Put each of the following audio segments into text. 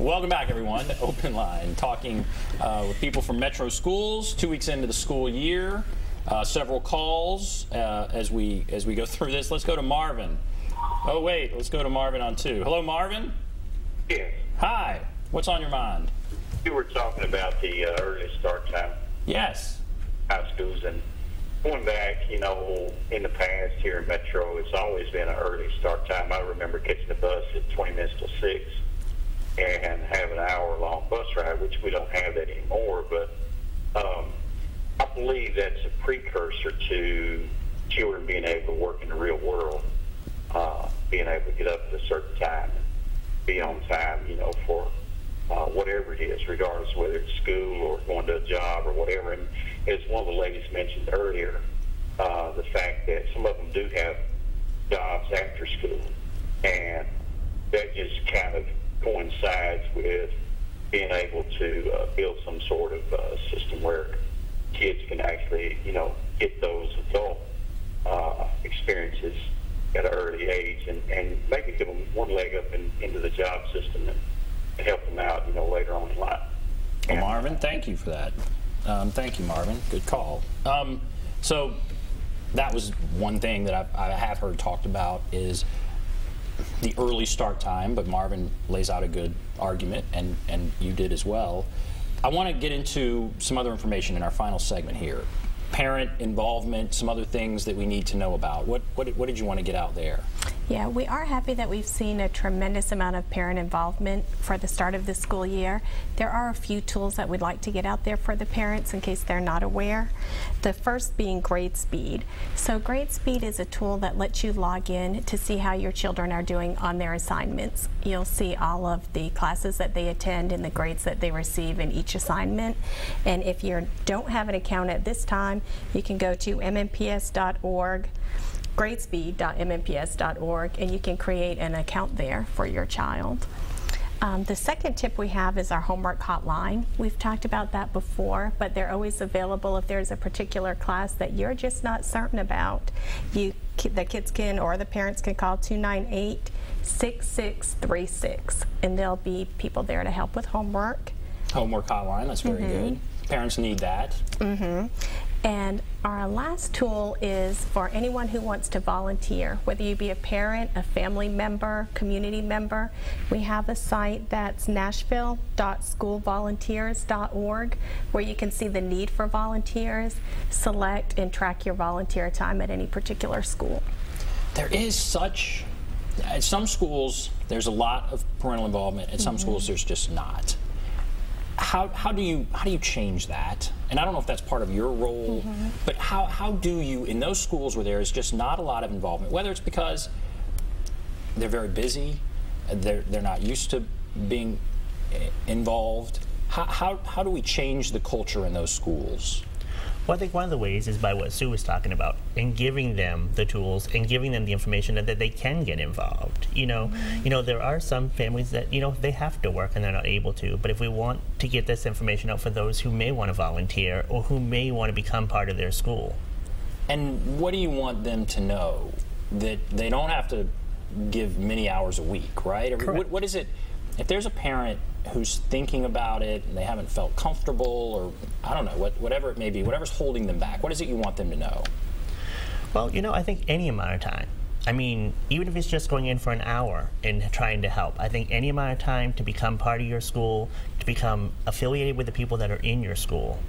Welcome back, everyone, to OpenLine, talking with people from Metro schools. 2 weeks into the school year, several calls as we go through this. Let's go to Marvin. Oh wait, let's go to Marvin on 2. Hello, Marvin. Yes. Hi. What's on your mind? You were talking about the early start time. Yes. High schools, and going back, you know, in the past here in Metro, it's always been an early start time. I remember catching the bus at 20 minutes till 6 and have an hour-long bus ride, which we don't have that anymore. But I believe that's a precursor to children being able to work in the real world, being able to get up at a certain time and be on time, you know, for whatever it is, regardless of whether it's school or going to a job or whatever. And as one of the ladies mentioned earlier, the fact that some of them do have jobs after school, and that just kind of coincides with being able to build some sort of system where kids can actually, you know, get those adult experiences at an early age, and maybe give them one leg up into the job system and help them out, you know, later on in life. Well, Marvin, thank you for that. Thank you, Marvin. Good call. So that was one thing that I have heard talked about is the early start time, but Marvin lays out a good argument, and you did as well. I want to get into some other information in our final segment here. Parent involvement, some other things that we need to know about. What did you want to get out there? Yeah, we are happy that we've seen a tremendous amount of parent involvement for the start of the school year. There are a few tools that we'd like to get out there for the parents in case they're not aware. The first being Grade Speed. So Grade Speed is a tool that lets you log in to see how your children are doing on their assignments. You'll see all of the classes that they attend and the grades that they receive in each assignment. And if you don't have an account at this time, you can go to MNPS.org, gradespeed.mnps.org, and you can create an account there for your child. The second tip we have is our homework hotline. We've talked about that before, but they're always available if there's a particular class that you're just not certain about. The kids can, or the parents can call 298-6636, and there'll be people there to help with homework. Homework hotline, that's very good. Parents need that. And our last tool is for anyone who wants to volunteer, whether you be a parent, a family member, community member. We have a site that's nashville.schoolvolunteers.org where you can see the need for volunteers, select and track your volunteer time at any particular school. There is such, at some schools there's a lot of parental involvement, at some schools there's just not. How do you change that? And I don't know if that's part of your role, but how do you, in those schools where there is just not a lot of involvement, whether it's because they're very busy, they're not used to being involved, how do we change the culture in those schools? Well, I think one of the ways is by what Sue was talking about, and giving them the tools and giving them the information that they can get involved. You know, there are some families that, they have to work and they're not able to. But if we want to get this information out for those who may want to volunteer or who may want to become part of their school. And what do you want them to know? That they don't have to give many hours a week, right? Correct. What is it, if there's a parent who's thinking about it and they haven't felt comfortable, or I don't know, whatever it may be, whatever's holding them back, what is it you want them to know? Well, I think any amount of time. I mean, even if it's just going in for an hour and trying to help, I think any amount of time to become part of your school, to become affiliated with the people that are in your school,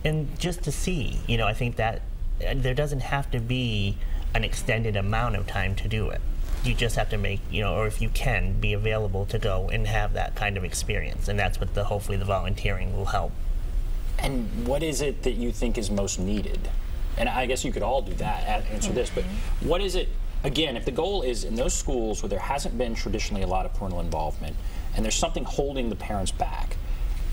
and just to see, I think that there doesn't have to be an extended amount of time to do it. You just have to make, or if you can, be available to go and have that kind of experience. And that's what hopefully the volunteering will help. And what is it that you think is most needed? And I guess you could all do that, answer this, but what is it, again, if the goal is in those schools where there hasn't been traditionally a lot of parental involvement and there's something holding the parents back,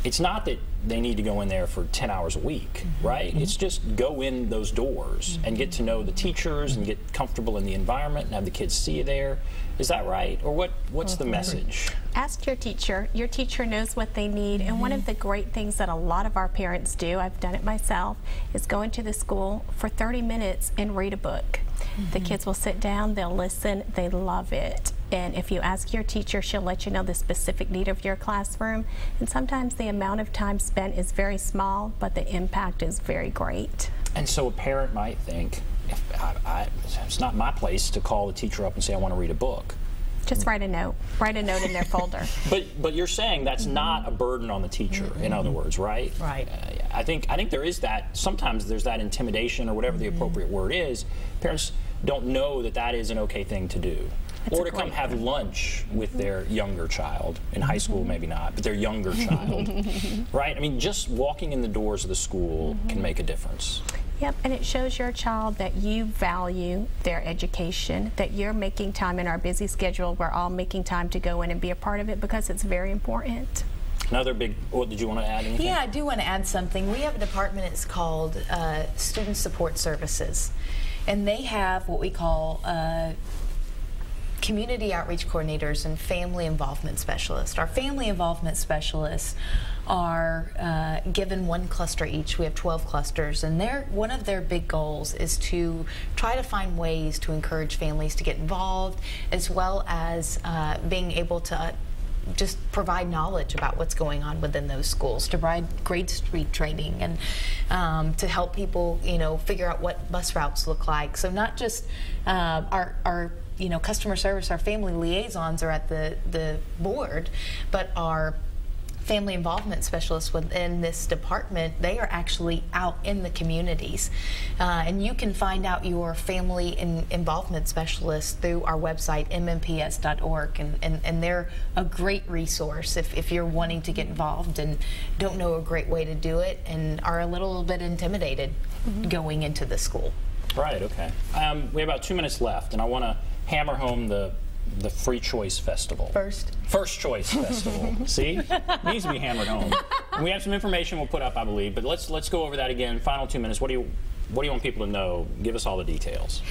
it's not that they need to go in there for 10 hours a week, right? It's just go in those doors and get to know the teachers and get comfortable in the environment and have the kids see you there. Is that right? Or what's the message? Ask your teacher. Your teacher knows what they need. And one of the great things that a lot of our parents do, I've done it myself, is go into the school for 30 minutes and read a book. The kids will sit down, they'll listen, they love it. And if you ask your teacher, she'll let you know the specific need of your classroom. And sometimes the amount of time spent is very small, but the impact is very great. And so a parent might think, it's not my place to call the teacher up and say, I want to read a book. Just write a note. Write a note in their folder. But you're saying that's not a burden on the teacher, in other words, right? Right. I think there is that, sometimes there's that intimidation or whatever the appropriate word is. Parents don't know that that is an okay thing to do. Or to come have lunch with their younger child. In high school, maybe not, but their younger child. Right? I mean, just walking in the doors of the school can make a difference. Yep, and it shows your child that you value their education, that you're making time in our busy schedule. We're all making time to go in and be a part of it because it's very important. Another big, did you want to add anything? Yeah, I do want to add something. We have a department, it's called Student Support Services. And they have what we call community outreach coordinators and family involvement specialists. Our family involvement specialists are given one cluster each. We have 12 clusters, and one of their big goals is to try to find ways to encourage families to get involved, as well as being able to just provide knowledge about what's going on within those schools, to provide grade street training, and to help people, figure out what bus routes look like. So not just our customer service, our family liaisons are at the board, but our family involvement specialists within this department, they are actually out in the communities. And you can find out your family involvement specialist through our website, MNPS.org, and they're a great resource if you're wanting to get involved and don't know a great way to do it and are a little bit intimidated going into the school. Right, okay. We have about 2 minutes left, and I want to hammer home the Free Choice Festival. First Choice Festival. See? It needs to be hammered home. And we have some information we'll put up, I believe, but let's go over that again. Final 2 minutes. What do you want people to know? Give us all the details.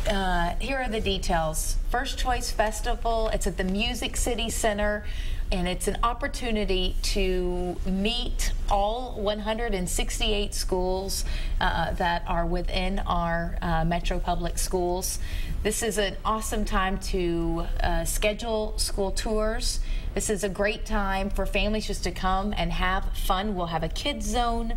Here are the details. First Choice Festival, it's at the Music City Center, and it's an opportunity to meet all 168 schools that are within our Metro Public Schools. This is an awesome time to schedule school tours. This is a great time for families just to come and have fun. We'll have a kids zone.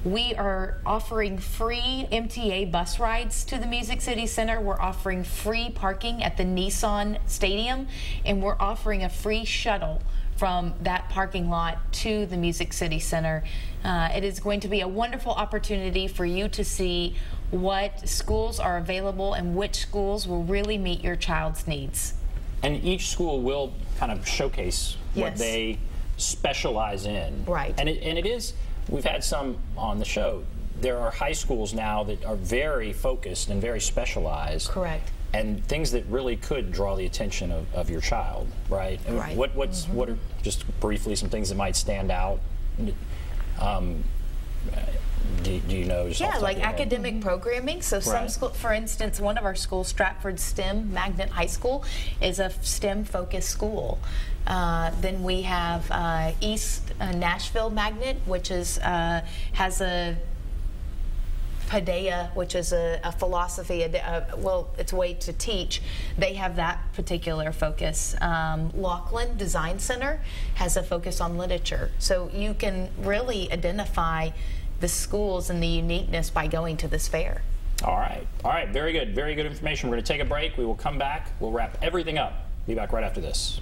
We are offering free MTA bus rides to the Music City Center. We're offering free parking at the Nissan Stadium, and we're offering a free shuttle from that parking lot to the Music City Center. It is going to be a wonderful opportunity for you to see what schools are available and which schools will really meet your child's needs. And each school will kind of showcase what they specialize in. Right. And it is, we've had some on the show. There are high schools now that are very focused and very specialized. Correct. And things that really could draw the attention of your child, right? Right. What are just briefly some things that might stand out? Do you know? Yeah, like academic programming. So some school, for instance, one of our schools, Stratford STEM Magnet High School, is a STEM-focused school. Then we have East Nashville Magnet, which is has a Paideia, which is a philosophy, it's a way to teach. They have that particular focus. Laughlin Design Center has a focus on literature. So you can really identify the schools and the uniqueness by going to this fair. All right, very good information. We're going to take a break. We will come back. We'll wrap everything up. Be back right after this.